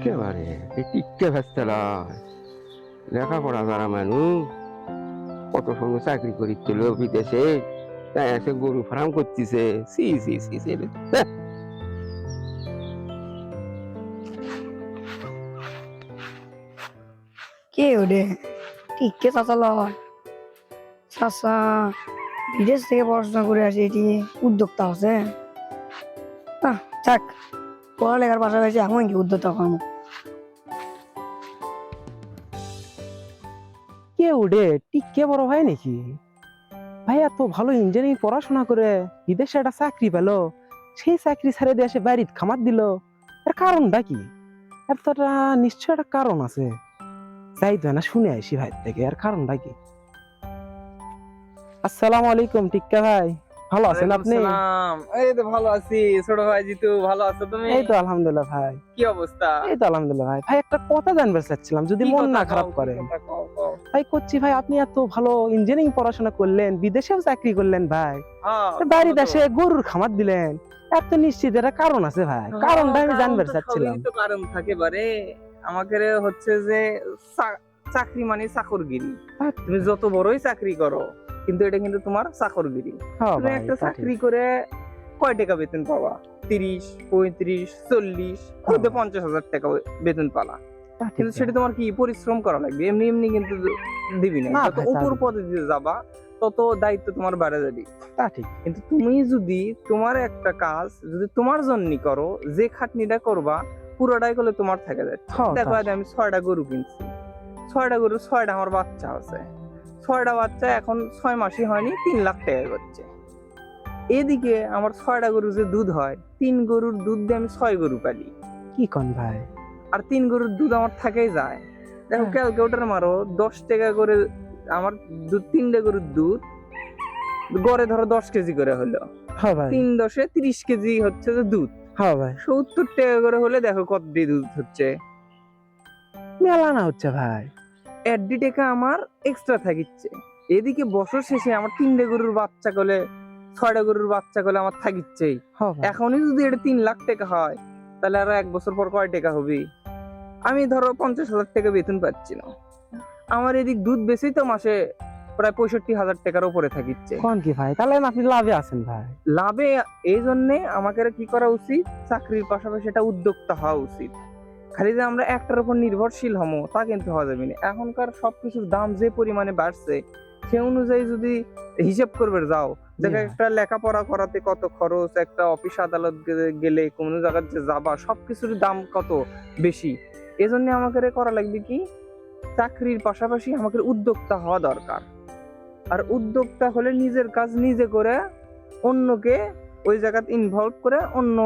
একেবারে এই টিকতে ভেস্তে লেখাপড়া যারা মানুষ কত সময় চাকরি করিছিল বিদেশে, তাই এসে গরু ফার্ম করতেছে। সি সি সি সি রে। হ্যাঁ। কে ওরে টিকে চাচা লয় চাচা বিদেশ থেকে পড়াশোনা করে আসে, এটি উদ্যোক্তা আছে। থাক, পড়ালেখার পাশাপাশি এমন কি উদ্যোক্তা কর্ম। কে উঠে টিকে বড় হয় নাকি? ভাই এত ভালো ইঞ্জিনিয়ারিং পড়াশোনা করে বিদেশে একটা চাকরি পেলো, সেই চাকরি ছেড়ে দিয়ে এসে বাড়িতে খামার দিল। এর কারণটা কি? এতটা নিশ্চয় একটা কারণ আছে, যাই তো না শুনে আসি ভাই থেকে। এর কারণটা কি? আসসালামু আলাইকুম টিক্কা ভাই, ভালো আছেন আপনি? এই তো ভালো আছি ছোট ভাই। জিতু, ভালো আছো তুমি? এই তো আলহামদুলিল্লাহ ভাই। কি অবস্থা? এই তো আলহামদুলিল্লাহ ভাই। ভাই একটা কথা জানবার চাচ্ছিলাম, যদি কি মন কথা না কও, খারাপ কি করেন। কথা কও, কও। ভাই করছি ভাই, আপনি এত ভালো ইঞ্জিনিয়ারিং পড়াশোনা করলেন, বিদেশেও চাকরি করলেন ভাই, হ্যাঁ, বাড়িতে বলো তো। এসে গরুর খামার দিলেন। এত নিশ্চিত একটা কারণ আছে ভাই, কারণটা আমি কারণ জানবার তো চাচ্ছিলাম। সবই তো কারণ থাকে বারে। আমাকে হচ্ছে যে চাকরি মানে চাকরগিরি। তুমি যত বড়ই চাকরি করো, কিন্তু এটা কিন্তু তোমার চাকরগিরি। হ্যাঁ তুমি ভাই, একটা তা ঠিক। চাকরি করে কয় টাকা বেতন পাবা? 30, 35, 40, হয়তো 50,000 টাকা বেতন পালা। তা ঠিক কিন্তু ভাই। সেটা তোমার কি পরিশ্রম করা লাগবে, এমনি এমনি কিন্তু দিবি না। না যত ভাই, তা উপর ঠিক। পদে দিয়ে যাবা তত দায়িত্ব তোমার বেড়ে যাবে। তা ঠিক। কিন্তু তুমি যদি তোমার একটা কাজ যদি তোমার জন্য করো, যে খাটনিটা করবা পুরোটাই করলে তোমার থেকে যাচ্ছে। হ্যাঁ, দেখো তা আজ আমি 6টা গরু কিনছি, 6টা গরু 6টা আমার বাচ্চা আছে। 6টা বাচ্চা এখন 6 মাসই হয়নি, 3 লাখ টাকা করছে। এদিকে আমার 6টা গরু যে দুধ হয়, 3 গরুর দুধ দিয়ে আমি 6 গরু পালি। কি কন ভাই? আর 3 গরুর দুধ আমার থেকেই যায়। দেখো হ্যাঁ। ক্যালকুলেটর মারো, 10 টাকা করে আমার দুধ, 3টে গরুর দুধ গড়ে ধরো 10 কেজি করে হলো। হ্যাঁ ভাই। 3 10-এ 30 কেজি হচ্ছে যে দুধ। হ্যাঁ ভাই, 70 টাকা করে হলে দেখো কত দিয়ে দুধ হচ্ছে। মেলা না হচ্ছে ভাই। 1.5 টাকা আমার এক্সট্রা থাকিচ্ছে। এদিকে বছর শেষে আমার 3টে গরুর বাচ্চা করলে, 6টা গরুর বাচ্চা করলে আমার থাকিচ্ছেই। হ্যাঁ ভাই। এখনই যদি এটা 3 লাখ টাকা হয়, তাহলে আরো 1 বছর পর কয় টাকা হবে? আমি ধরো 50,000 টাকা বেতন পাচ্ছি না, আমার এদিক দুধ বেচেই তো মাসে প্রায় 65,000 টাকার উপরে থাকিচ্ছে। কোন কি ভাই, তাহলে আপনি লাভে আছেন ভাই। লাভে এই জন্যে আমাকে কি করা উচিত, চাকরির পাশাপাশি এটা উদ্যোক্তা হওয়া উচিত। খালি যে আমরা একটার উপর নির্ভরশীল হবো তা কিন্তু হওয়া যাবে না। এখনকার সবকিছুর দাম যে পরিমাণে বাড়ছে, সে অনুযায়ী যদি হিসেব করবে যাও, দেখো একটা লেখাপড়া করাতে কত খরচ, একটা অফিস আদালত গেলে কোনো জায়গায় যে যাবা সবকিছুর দাম কত বেশি। এজন্য আমাকে করা লাগবে কি, চাকরির পাশাপাশি আমাকে উদ্যোক্তা হওয়া দরকার। আর উদ্যোক্তা হলে নিজের কাজ নিজে করে, অন্যকে ওই জায়গাতে ইনভলভ করে অন্য,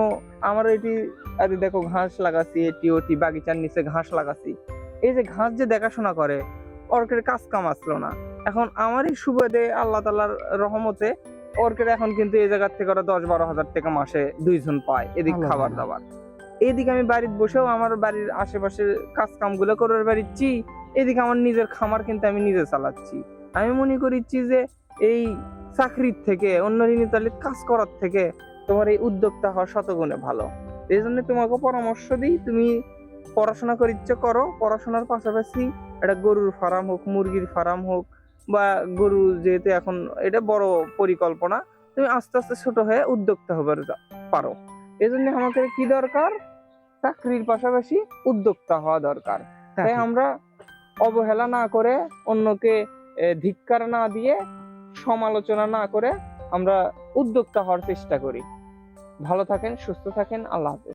আমার এটি আরে দেখো ঘাস লাগাচ্ছি, এটি ওটি বাগিচার নিচে ঘাস লাগাচ্ছি, এই যে ঘাস যে দেখাশোনা করে, অর্কের কাজ কাম আসলো না। এখন আমারই সুবাদে আল্লাহ তাআলার রহমতে অর্কের এখন কিন্তু এই জায়গার থেকে ওরা 10-12 হাজার টাকা মাসে 2 জন পায়, এদিক ভালো খাবার ভালো। দাবার। এদিকে আমি বাড়িতে বসেও আমার বাড়ির আশেপাশের কাজ কাম গুলো করে বেড়াচ্ছি, এদিকে আমার নিজের খামার কিন্তু আমি নিজে চালাচ্ছি। আমি মনে করিচ্ছি যে এই চাকরির থেকে, অন্য ঋণী কাজ করার থেকে তোমার এই উদ্যোক্তা হওয়া শতগুণে ভালো। এই জন্য তোমাকে পরামর্শ দিই, তুমি পড়াশোনা করিচ্ছ করো, পড়াশোনার পাশাপাশি একটা গরুর ফার্ম হোক, মুরগির ফার্ম হোক, বা গরু যেহেতু এখন এটা বড় পরিকল্পনা, তুমি আস্তে আস্তে ছোট হয়ে উদ্যোক্তা হবে পারো। এই জন্য আমাকে কি দরকার, চাকরির পাশাপাশি উদ্যোক্তা হওয়া দরকার। তা তাই ঠিক। আমরা অবহেলা না করে, অন্যকে ধিক্কার না দিয়ে, সমালোচনা না করে আমরা উদ্যোক্তা হওয়ার চেষ্টা করি। ভালো থাকেন, সুস্থ থাকেন, আল্লাহ হাফেজ।